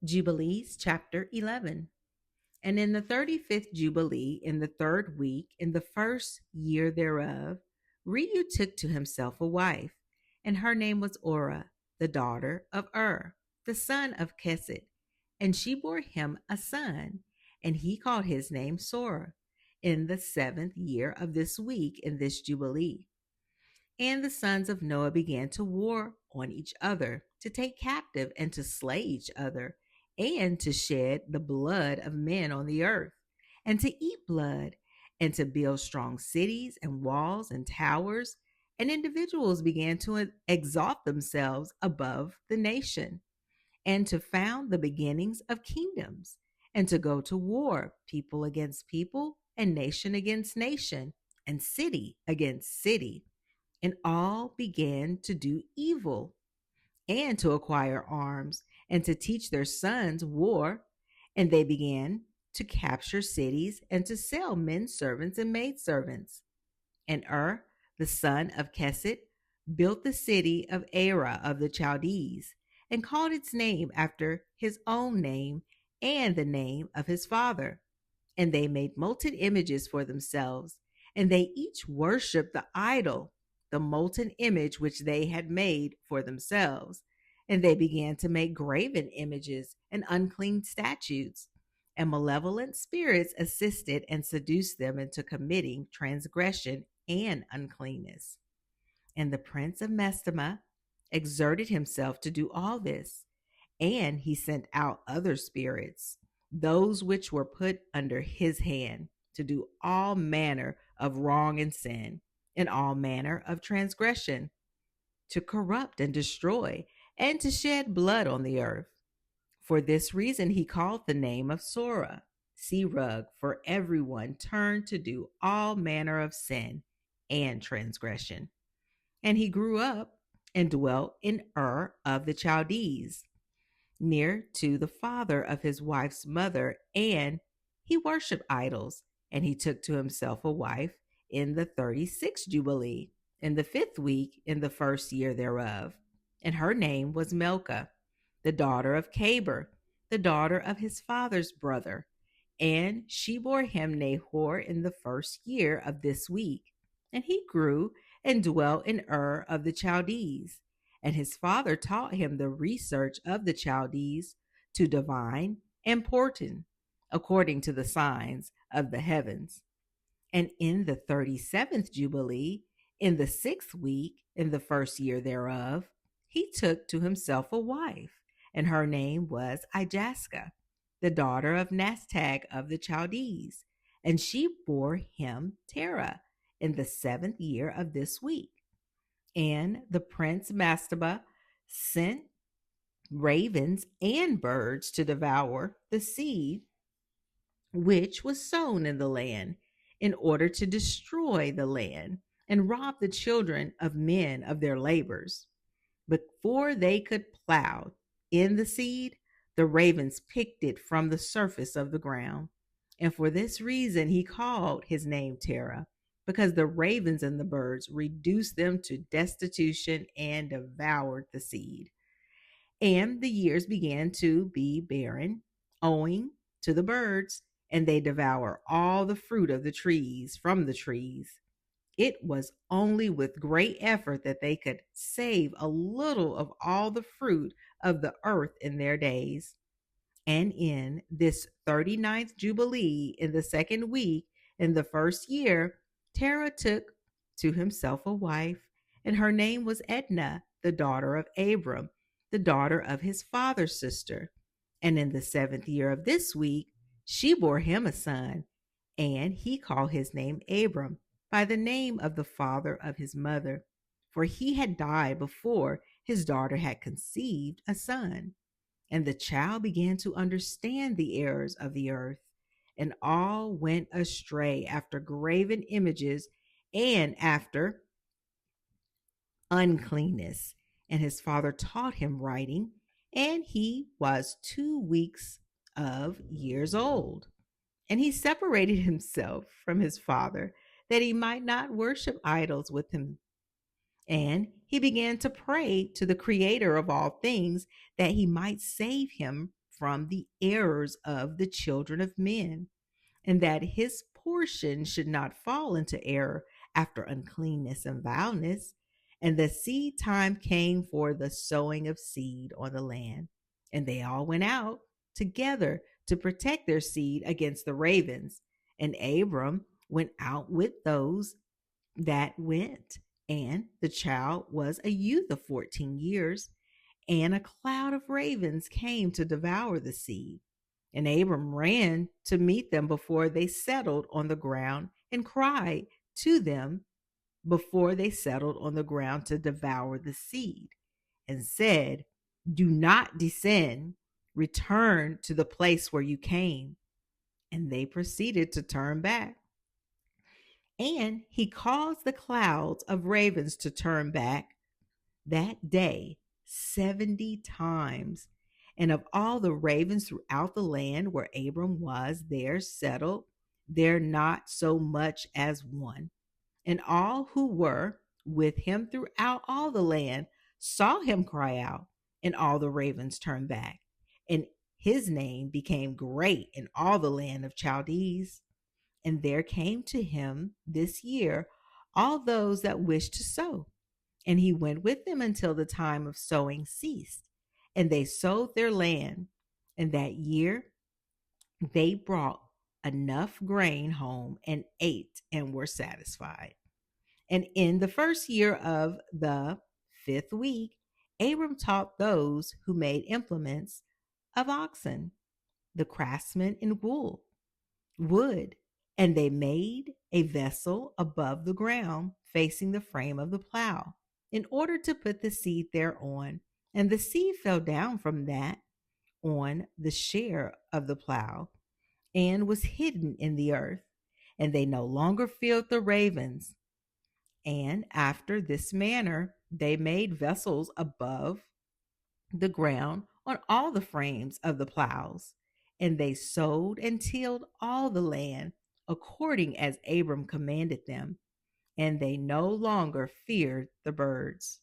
Jubilees, chapter 11. And in the 35th Jubilee, in the third week, in the first year thereof, Reu took to himself a wife, and her name was Orah, the daughter of the son of Kesed. And she bore him a son, and he called his name Sora, in the 7th year of this week, in this Jubilee. And the sons of Noah began to war on each other, to take captive and to slay each other, and to shed the blood of men on the earth, and to eat blood, and to build strong cities and walls and towers. And individuals began to exalt themselves above the nation, and to found the beginnings of kingdoms, and to go to war, people against people, and nation against nation, and city against city. And all began to do evil, and to acquire arms, and to teach their sons war. And they began to capture cities, and to sell men servants and maidservants. And the son of Kesed, built the city of Ara of the Chaldees, and called its name after his own name and the name of his father. And they made molten images for themselves, and they each worshipped the idol, the molten image which they had made for themselves. And they began to make graven images and unclean statues. And malevolent spirits assisted and seduced them into committing transgression and uncleanness. And the prince of Mestama exerted himself to do all this. And he sent out other spirits, those which were put under his hand, to do all manner of wrong and sin, and all manner of transgression, to corrupt and destroy, and to shed blood on the earth. For this reason he called the name of Sora, Serug, for everyone turned to do all manner of sin and transgression. And he grew up and dwelt in of the Chaldees, near to the father of his wife's mother, and he worshipped idols. And he took to himself a wife in the 36th Jubilee, in the 5th week, in the first year thereof. And her name was Milcah, the daughter of Cabir, the daughter of his father's brother. And she bore him Nahor in the first year of this week. And he grew and dwelt in of the Chaldees. And his father taught him the research of the Chaldees, to divine and portent, according to the signs of the heavens. And in the 37th Jubilee, in the 6th week, in the first year thereof, he took to himself a wife, and her name was Ijaska, the daughter of Nastag of the Chaldees. And she bore him Terah in the 7th year of this week. And the prince Mastaba sent ravens and birds to devour the seed which was sown in the land, in order to destroy the land and rob the children of men of their labors. Before they could plow in the seed, the ravens picked it from the surface of the ground. And for this reason he called his name Terah, because the ravens and the birds reduced them to destitution and devoured the seed. And the years began to be barren, owing to the birds, and they devour all the fruit of the trees from the trees. It was only with great effort that they could save a little of all the fruit of the earth in their days. And in this 39th Jubilee, in the 2nd week, in the first year, Terah took to himself a wife, and her name was Edna, the daughter of Abram, the daughter of his father's sister. And in the 7th year of this week, she bore him a son, and he called his name Abram, by the name of the father of his mother, for he had died before his daughter had conceived a son. And the child began to understand the errors of the earth, and all went astray after graven images and after uncleanness. And his father taught him writing, and he was 2 weeks of years old. And he separated himself from his father, that he might not worship idols with him. And he began to pray to the Creator of all things, that he might save him from the errors of the children of men, and that his portion should not fall into error after uncleanness and vileness. And the seed time came for the sowing of seed on the land. And they all went out together to protect their seed against the ravens. And Abram went out with those that went. And the child was a youth of 14 years. And a cloud of ravens came to devour the seed. And Abram ran to meet them before they settled on the ground and cried to them before they settled on the ground to devour the seed, and said, "Do not descend, return to the place where you came." And they proceeded to turn back. And he caused the clouds of ravens to turn back that day 70 times. And of all the ravens throughout the land where Abram was there settled, there not so much as one. And all who were with him throughout all the land saw him cry out, and all the ravens turned back. And his name became great in all the land of Chaldees. And there came to him this year all those that wished to sow. And he went with them until the time of sowing ceased. And they sowed their land. And that year they brought enough grain home and ate and were satisfied. And in the first year of the 5th week, Abram taught those who made implements of oxen, the craftsmen in wood, and they made a vessel above the ground facing the frame of the plow in order to put the seed thereon. And the seed fell down from that on the share of the plow and was hidden in the earth. And they no longer feared the ravens. And after this manner, they made vessels above the ground on all the frames of the plows. And they sowed and tilled all the land according as Abram commanded them. And they no longer feared the birds.